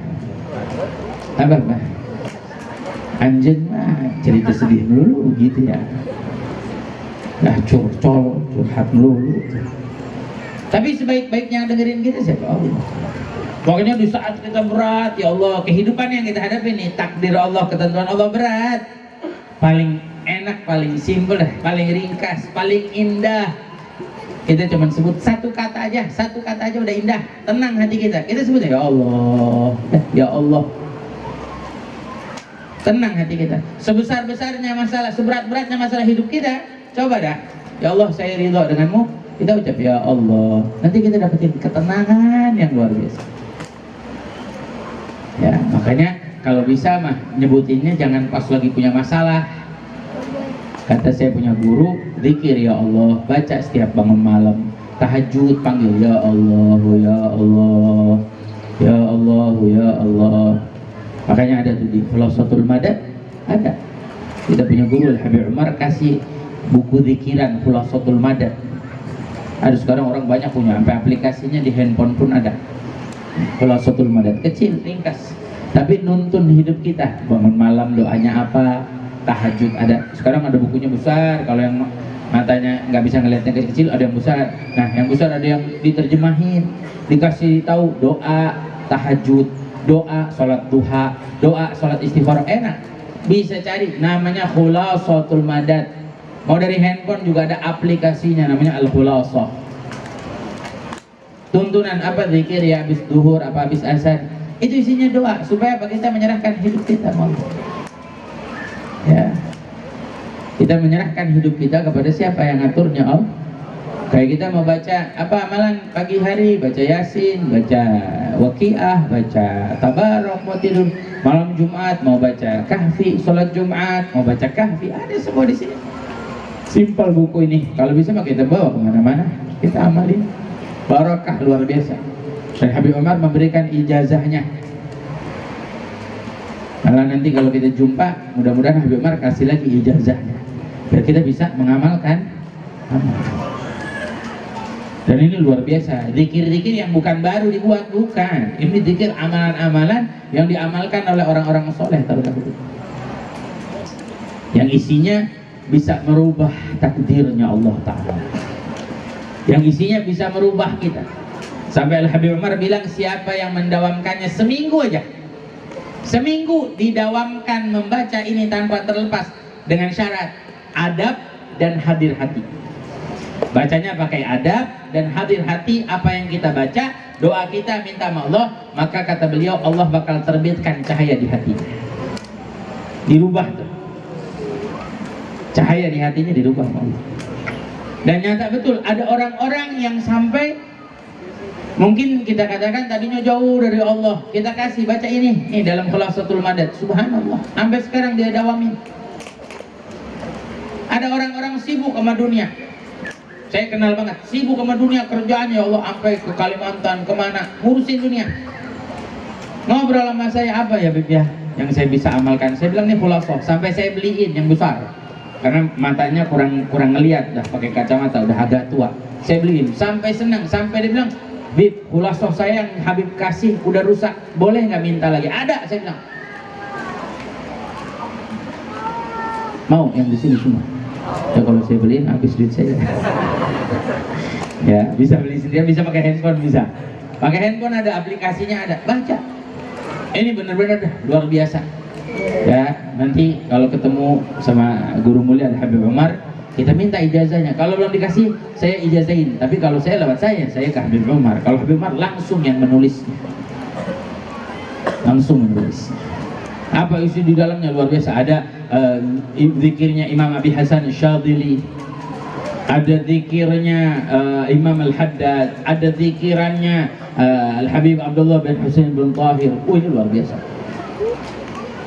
Anjen mah cerita sedih melulu gitu ya. Nah curcol, curhat melulu. Tapi sebaik-baiknya dengerin kita siapa? Allah. Pokoknya di saat kita berat, ya Allah, kehidupan yang kita hadapi nih, takdir Allah, ketentuan Allah berat. Paling enak, paling simpel, paling ringkas, paling indah. Kita cuma sebut satu kata aja udah indah, tenang hati kita. Kita sebut ya Allah, ya Allah. Tenang hati kita. Sebesar-besarnya masalah, seberat-beratnya masalah hidup kita, coba dah. Ya Allah, saya ridho denganmu. Kita ucap ya Allah. Nanti kita dapetin ketenangan yang luar biasa. Ya, makanya kalau bisa mah nyebutinnya jangan pas lagi punya masalah. Kata saya punya guru, zikir ya Allah, baca setiap bangun malam, tahajud panggil ya Allah, ya Allah, ya Allah, ya Allah. Makanya ada tuh di Khulasatul Madad, ada. Kita punya guru Al-Habib Umar kasih buku zikiran Khulasatul Madad. Ada sekarang orang banyak punya, sampai aplikasinya di handphone pun ada. Khulasatul Madad, kecil, ringkas. Tapi nuntun hidup kita, bangun malam doanya apa, tahajud ada. Sekarang ada bukunya besar, kalau yang matanya nggak bisa ngeliatnya kecil, ada yang besar. Nah, yang besar ada yang diterjemahin, dikasih tahu doa tahajud, doa sholat duha, doa sholat istighfar, enak. Bisa cari, namanya Khulasatul Madad. Mau dari handphone juga ada aplikasinya, namanya Al-Khulasah. Tuntunan apa, zikir ya habis duhur, apa habis asar. Itu isinya doa, supaya apa? Kita menyerahkan hidup kita, ya. Kita menyerahkan hidup kita kepada siapa yang ngaturnya, Allah. Kayak kita mau baca apa amalan pagi hari, baca Yasin, baca Waqiah, baca Tabarok, mau tidur malam Jumat, mau baca Kahfi, sholat Jumat, mau baca Kahfi, ada semua di sini. Simpel buku ini, kalau bisa mah kita bawa kemana-mana, kita amalin. Barakah luar biasa. Dan Habib Umar memberikan ijazahnya. Malah nanti kalau kita jumpa, mudah-mudahan Habib Umar kasih lagi ijazahnya, biar kita bisa mengamalkan amal. Dan ini luar biasa, zikir-zikir yang bukan baru dibuat, bukan. Ini zikir amalan-amalan yang diamalkan oleh orang-orang soleh terdahulu, yang isinya bisa merubah takdirnya Allah Ta'ala, yang isinya bisa merubah kita. Sampai Al-Habib Umar bilang, siapa yang mendawamkannya seminggu aja, seminggu didawamkan membaca ini tanpa terlepas, dengan syarat adab dan hadir hati. Bacanya pakai adab dan hadir hati. Apa yang kita baca, doa kita minta sama Allah, maka kata beliau, Allah bakal terbitkan cahaya di hatinya. Dirubah tuh, cahaya di hatinya dirubah sama Allah. Dan nyata betul, ada orang-orang yang sampai mungkin kita katakan tadinya jauh dari Allah, kita kasih baca ini dalam Khulasatul Madad, subhanallah, sampai sekarang dia dawamin. Ada orang-orang sibuk sama dunia, saya kenal banget, sibuk sama dunia, kerjaannya Allah sampai ke Kalimantan, kemana, ngurusin dunia. Ngobrol sama saya, apa ya Bib ya yang saya bisa amalkan? Saya bilang nih Khulasah, sampai saya beliin yang besar, karena matanya kurang ngeliat, dah pakai kacamata, udah agak tua. Saya beliin, sampai senang, sampai dia bilang, Bib, Khulasah saya yang Habib kasih udah rusak, boleh nggak minta lagi? Ada, saya bilang. Mau yang di sini semua? Ya kalau saya beliin habis duit saya. Ya bisa beli sendiri, bisa pakai handphone, bisa. Pakai handphone ada aplikasinya, ada, baca. Ini benar-benar luar biasa. Ya nanti kalau ketemu sama guru mulia Habib Umar, kita minta ijazahnya. Kalau belum dikasih, saya ijazahin. Tapi kalau saya lewat saya ke Habib Umar. Kalau Habib Umar langsung yang menulisnya, langsung menulis. Apa isi di dalamnya luar biasa. Ada zikirnya Imam Abi Hasan Syadili, ada zikirnya Imam Al-Haddad, ada zikirannya Al-Habib Abdullah bin Husain bin Tahir. Ini luar biasa.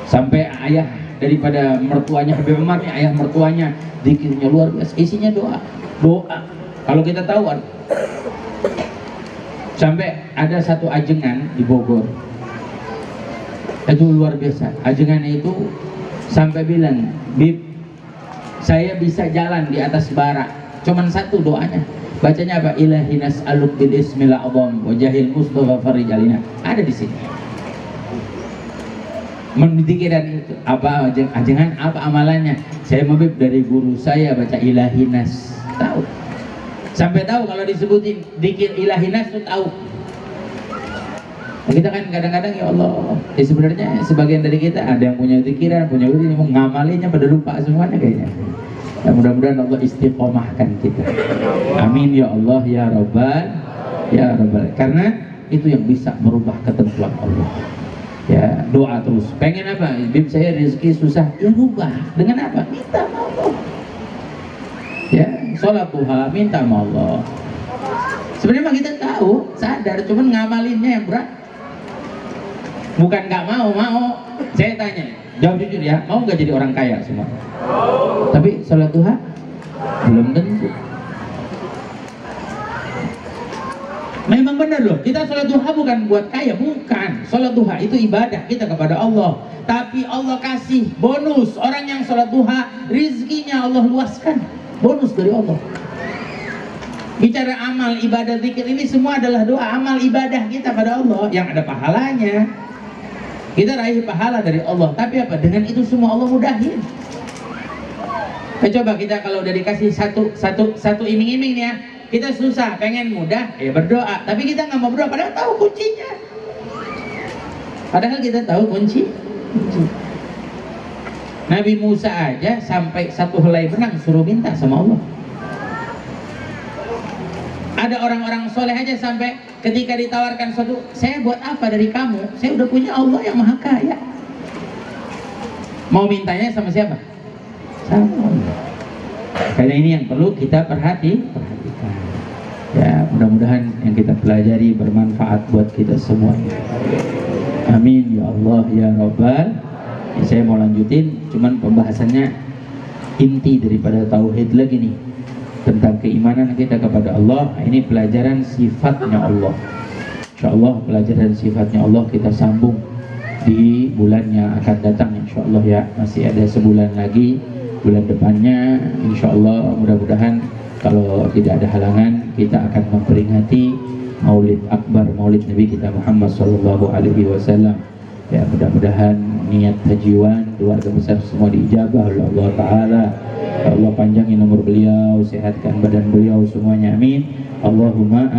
Sampai ayah daripada mertuanya Habib Umar nih, ayah mertuanya, zikirnya luar biasa, isinya doa. Kalau kita tahu, sampai ada satu ajengan di Bogor, itu luar biasa. Ajengannya itu sampai bilang, Bib, saya bisa jalan di atas bara, cuman satu doanya. Bacanya apa? Ilahi nas'aluk bil ismil a'zam wa jahil mustafa farij alina. Ada di sini. mendikiran itu apa ajengan apa amalannya? Saya mabib dari guru saya baca ilahinas, tahu sampai tahu kalau disebutin dikir ilahinas tuh tahu. Nah, kita kan kadang-kadang ya Allah, sebenarnya sebagian dari kita ada yang punya pikiran, punya ini mau ngamalinya pada lupa semuanya kayaknya. Ya, mudah-mudahan Allah istiqomahkan kita. Amin ya Allah ya Rabbal ya Rabbal. Karena itu yang bisa merubah ketentuan Allah. Ya, doa terus. Pengen apa? Bib saya rezeki susah, ya rubah. Dengan apa? Minta sama Allah. Ya, sholat duha, minta sama Allah. Sebenarnya kita tahu, sadar, cuman ngamalinnya yang berat. Bukan nggak mau. Saya tanya, jawab jujur ya, mau nggak jadi orang kaya semua? Tapi sholat duha belum tentu. Memang benar loh, kita sholat duha bukan buat kaya, bukan. Sholat duha itu ibadah kita kepada Allah. Tapi Allah kasih bonus orang yang sholat duha, rizkinya Allah luaskan. Bonus dari Allah. Bicara amal, ibadah, zikir ini semua adalah doa, amal ibadah kita pada Allah yang ada pahalanya. Kita raih pahala dari Allah. Tapi apa? Dengan itu semua Allah mudahin. Coba kita kalau udah dikasih satu iming-iming nih ya, kita susah, pengen mudah, ya berdoa. Tapi kita nggak mau berdoa, padahal tahu kuncinya. Padahal kita tahu kunci. Nabi Musa aja sampai satu helai benang suruh minta sama Allah. Ada orang-orang soleh aja sampai ketika ditawarkan suatu, saya buat apa dari kamu? Saya udah punya Allah yang maha kaya. Mau mintanya sama siapa? Sama Allah. Karena ini yang perlu kita perhatikan. Ya, mudah-mudahan yang kita pelajari bermanfaat buat kita semua. Amin ya Allah ya Rabbal. Ya, saya mau lanjutin, cuman pembahasannya inti daripada tauhid lagi nih, tentang keimanan kita kepada Allah. Ini pelajaran sifatnya Allah. Insyaallah pelajaran sifatnya Allah kita sambung di bulan yang akan datang insyaallah ya. Masih ada sebulan lagi, bulan depannya insyaallah. Mudah-mudahan kalau tidak ada halangan kita akan memperingati Maulid Akbar, Maulid Nabi kita Muhammad sallallahu alaihi wasallam. Ya, mudah-mudahan niat hajiwan keluarga besar semua diijabah oleh Allah Ta'ala. Ya Allah, panjangin umur beliau, sehatkan badan beliau semuanya, amin. Allahumma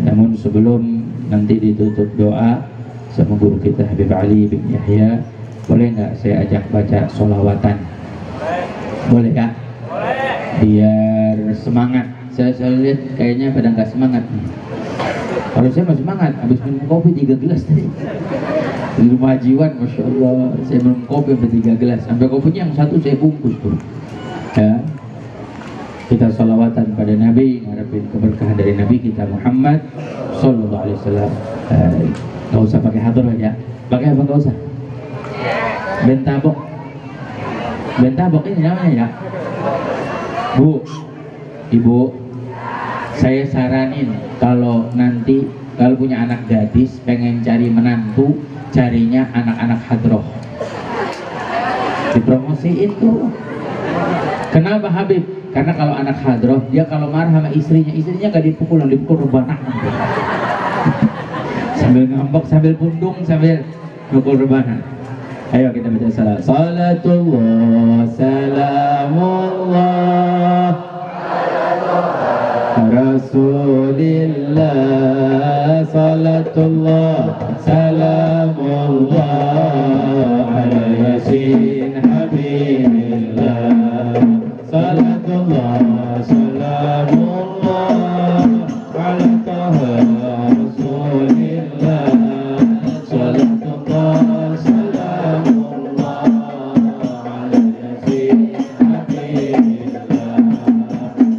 namun sebelum nanti ditutup doa sama guru kita Habib Ali bin Yahya, boleh nggak saya ajak baca sholawatan? Boleh kak? Biar semangat. Saya lihat kayaknya pada nggak semangat nih. Kalau saya masih semangat, habis minum kopi 3 gelas tadi di rumah Hajiwan, Masya Allah. Saya minum kopi sampai 3 gelas, sampai kopinya yang satu saya bungkus tuh ya. Kita sholawatan pada Nabi, ngarepin keberkahan dari Nabi kita Muhammad Sallallahu Alaihi Wasallam. Nggak usah pakai hadrah ya. Pakai apa nggak usah? Bentabok ini namanya ya. Bu, ibu, saya saranin kalau nanti kalau punya anak gadis pengen cari menantu, carinya anak-anak hadroh. Dipromosiin tuh. Kenapa Habib? Karena kalau anak hadroh, dia kalau marah sama istrinya gak dipukul, dipukul rebahan. Sambil ngambek, sambil pundung, sambil pukul rebahan. Ayo kita baca salat. Salatullah, salamullah, Rasulillah. Salatullah, salamullah, ala yasin habibillah. Salatullah, salamullah, ala taha Rasulillah. Salatullah, salamullah, ala yasin habibillah.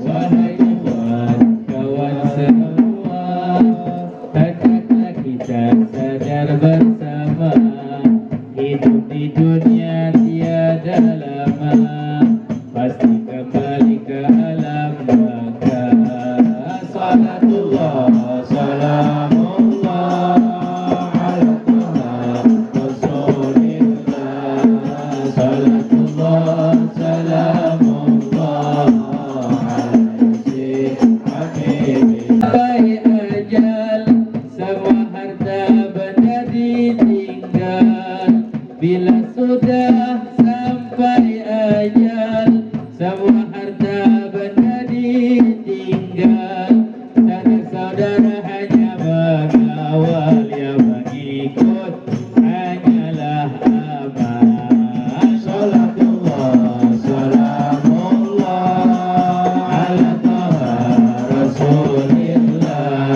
Wahai kawan semua, hendaklah kita sadar bersama, hidup di dunia tiada lama, pasti kembali ke alam baka. ditinggal, sanak saudara hanya mengawal, yang mengikut hanyalah amal. Salatullah, salamullah ala taha rasulillah.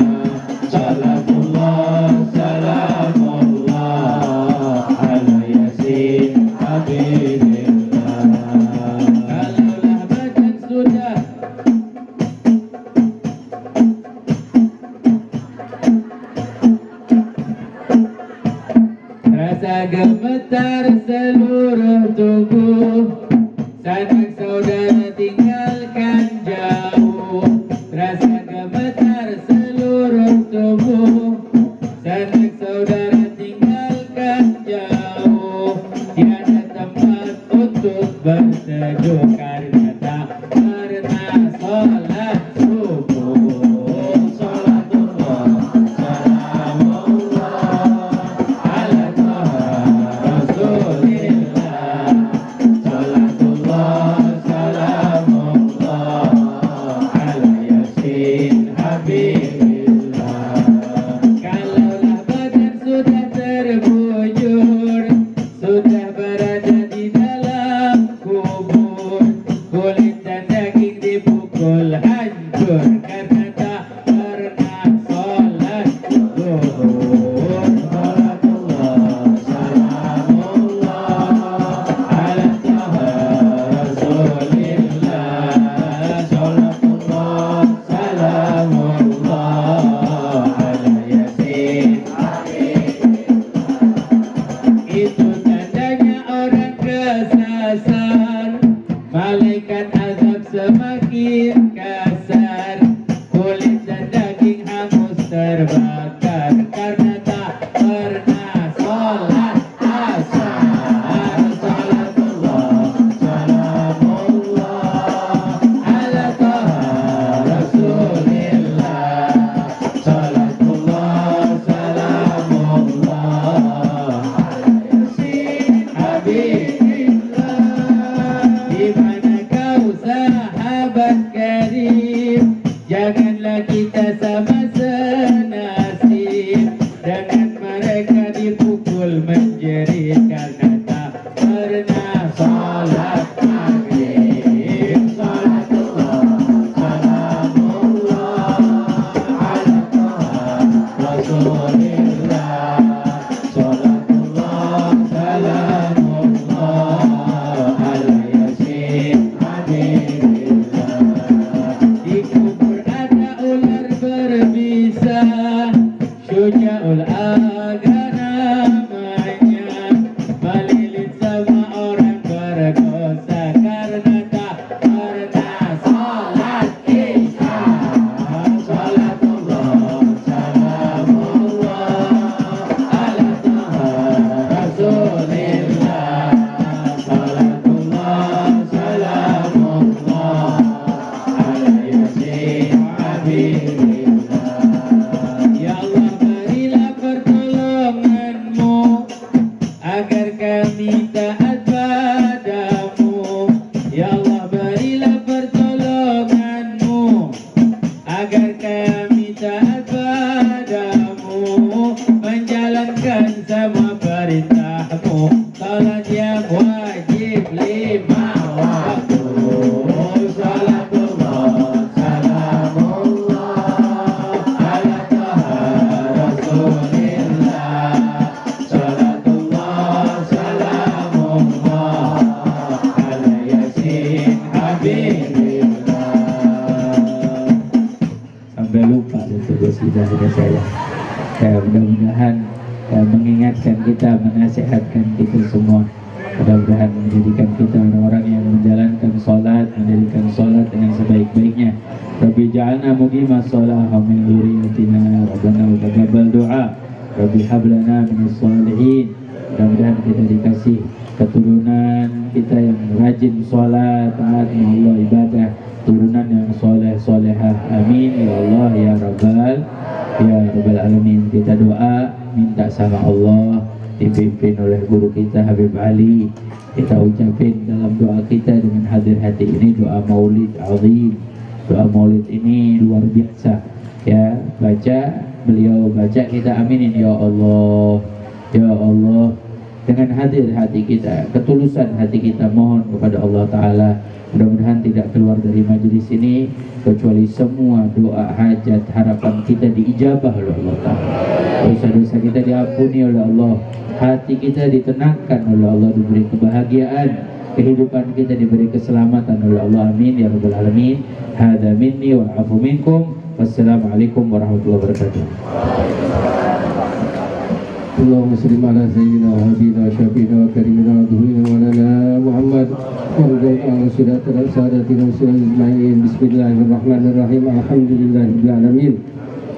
Salatullah, salamullah ala yasin habibillah. Kalaulah badan sudah rasa gemetar seluruh tubuh, sanak saudara tinggalkan jauh. Rasa gemetar seluruh tubuh, sanak saudara tinggalkan jauh. Tiada tempat untuk berteduh karena tak pernah sholat subuh. Salatullah, salamullah ala taha rasulillah. Salatullah, salamullah ala yasin habibillah. Kalaulah badan sudah terbujur, sudah berada di dalam kubur, kulit dan daging dipukul hancur karena tak pernah sholat zuhur. Salatullah, salamullah ala taha rasulillah. Salatullah, salamullah ala yasin. Itu tandanya orang kesasar, malaikat azab semakin kasar, kulit dan daging hangus terbakar karena tak pernah sholat asar. Salatullah, salamullah ala taha rasulillah. Salatullah, salamullah habibillah. Di mana kau sahabat karib, janganlah kita sama senasib dengan mereka dipukul menjerit karena tak pernah sholat maghrib. Salatullah, salamullah ala taha rasulillah. Salatullah, salamullah ala yasin habibillah. Di kubur ada ular berbisa, syuja'ul aga namanya, melilit sama orang berdosa karena tak pernah sholat isya. Salatullah, salamullah ala taha rasulillah. Salatullah, salamullah ala yasin habibillah. Ya Allah, berilah pertolonganmu agar kami taat padamu. Ya Allah, berilah pertolonganmu agar kami taat padamu, menjalankan semua perintahmu, salat yang wajib 5 waktu. Salatullah, salamullah ala taha rasulillah. Salatullah, salamullah ala yasin habibillah. Sampai lupa untuk bersidah saya. Mudah-mudahan mengingatkan kita, menasihatkan kita semua. Mudah-mudahan menjadikan kita orang-orang yang menjalankan sholat, menjadikan sholat dengan sebaik-baiknya. Rabbi ja'alna muqimah sholah wa min dhurriyyatina rabbana wa taqabbal du'a. Rabbi hablana minas shalihin. Mudah-mudahan kita dikasih keturunan kita yang rajin sholat, taat Allah, ibadah, turunan yang soleh solehah. Amin ya Allah ya Rabbal alamin. Kita doa minta sama Allah, dipimpin oleh guru kita Habib Ali. Kita ucapin dalam doa kita dengan hadir hati ini doa maulid azim, Doa maulid ini luar biasa ya, beliau baca, kita aminin ya Allah. Ya Allah, dengan hadir hati kita, ketulusan hati kita, mohon kepada Allah Ta'ala, mudah-mudahan tidak keluar dari majelis ini kecuali semua doa hajat harapan kita diijabah oleh Allah Ta'ala, dosa-dosa kita diampuni oleh Allah, hati kita ditenangkan oleh Allah, diberi kebahagiaan, kehidupan kita diberi keselamatan oleh Allah. Amin ya rabbal alamin. Hadza minni wa afu minkum. Wassalamualaikum warahmatullahi wabarakatuh. Allahumma salli ala sayyidina wa habibina wa syafiina wa karimina wa dhuhina wa lana Muhammad wa ala siratina sadatina wa ajma'in. Bismillahirrahmanirrahim. Alhamdulillahirabbil alamin.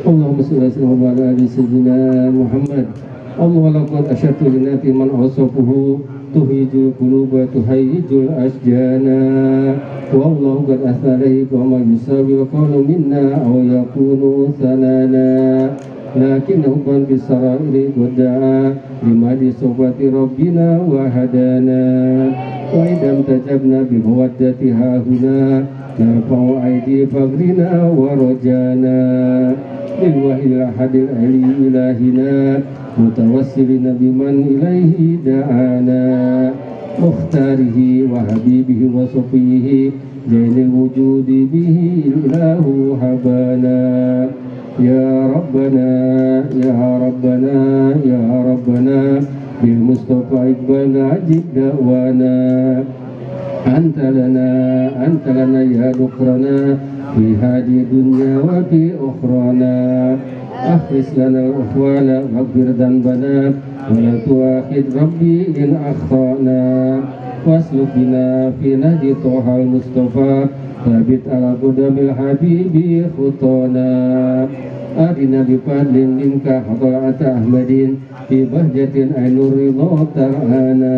Allahumma salli ala sayyidina Muhammad. Allah laqad asyatu linati man awsafuhu tuhijul quluba tuhijul asjana wa Allah qad asalahi wa ma yusawi wa qalu minna aw yakunu sanana lakin hubban bisarairi wadda'a lima di sohbati rabbina wa hadana wa idam tajabna bimawaddati hahuna narfa'u aidi fagrina wa rojana lilwahil ahadil ali ilahina mutawassilina biman ilaihi da'ana mukhtarihi wa habibihi wa sofihi jainil wujudi bihi ilahu habana. Ya Rabbana, Ya Rabbana, Ya Rabbana, bil Mustafa Iqbal ajib da'wana. Anta lana ya dukrana, fi hadi dunya wa fi ukhrana. Akhris lana al-uhwala, waghfir dhanbana, wa la tuakhid Rabbi in akhtana. Wasluk bina fi nahdi Tohal Mustafa, Thabit ala qudamil habibi khutana. Arina bifadlin minka hadarata Ahmadin fi bahjatin ainur ridha ta'ana.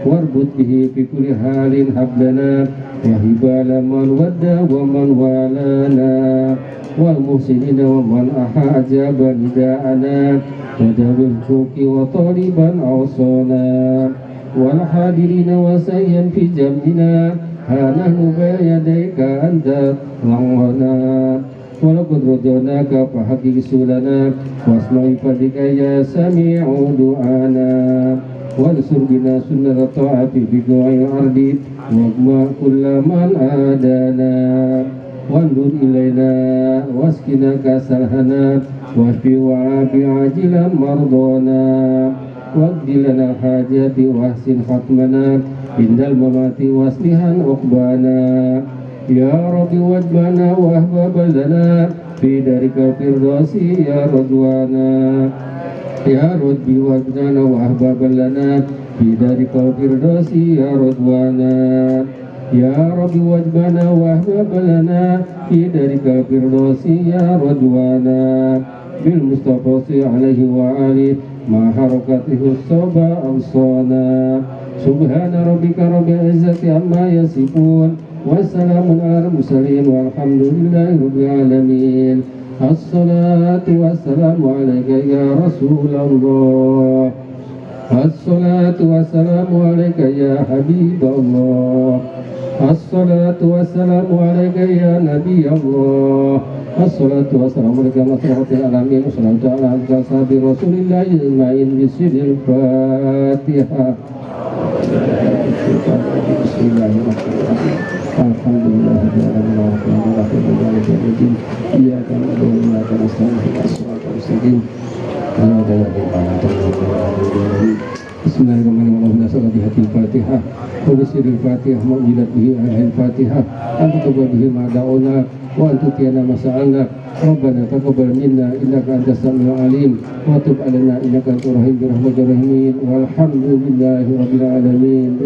Warbut bihi fi kulli halin hablana wa hibala man wadda wa man walana wal muhsinina wa man ahajaba nida'ana wa dawil fuki wa taliban awsana wal hadirina wa sayyan fi jamina hanahnu bayadaika anta langwana walaqad rajawnaka fahaqqiq sulana wasma'i fadika ya sami'u du'ana wansur bina sunnata ta'ati fi du'ai ardi wagma kulla man adana wandur ilaina waskina kasalhana wasfi wa'abi ajilan mardana waqdi lana hajati wahsin khatmana indal mamati waslihan uqbana. Ya Rabbi wajbana wa ahbab lana fi darika firdausi ya radwana. Ya Rabbi wajbana wa ahbab lana fi darika firdausi ya radwana. Ya Rabbi wajbana wa ahbab lana fi darika firdausi ya radwana. Bil Mustafa alaihi wa alihi ma harakatihi sabba awsana. Subhana rabbika rabbil izzati amma yasifun wassalamun ala mursalin walhamdulillahi rabbil alamin. As-salatu wassalamu alayka ya Rasulullah. As-salatu wassalamu alayka ya Habiballah. As-salatu wassalamu alayka ya Nabi Allah. As-salatu wassalamu alayka ya Masrahatil alamin. Wassalatu ala sahabi Rasulillahi ajma'in bisiril Fatihah. Bismillahirrahmanirrahim. Alhamdulillahirrahmanirrahim. Iyyaka na'budu wa iyyaka nasta'in. Ihdinas siratal mustaqim. Bismillahirrahmanirrahim. Salatul Fatihah. Qul Fatihah mu'jilat bihi al-Fatihah. Anta bihi ma da'una wa anta tiyana mas'alna. Rabbana taqabbal minna innaka antas samiul alim wa tub 'alaina innaka antar rahim bi rahmatir rahimin. Walhamdulillahi rabbil alamin.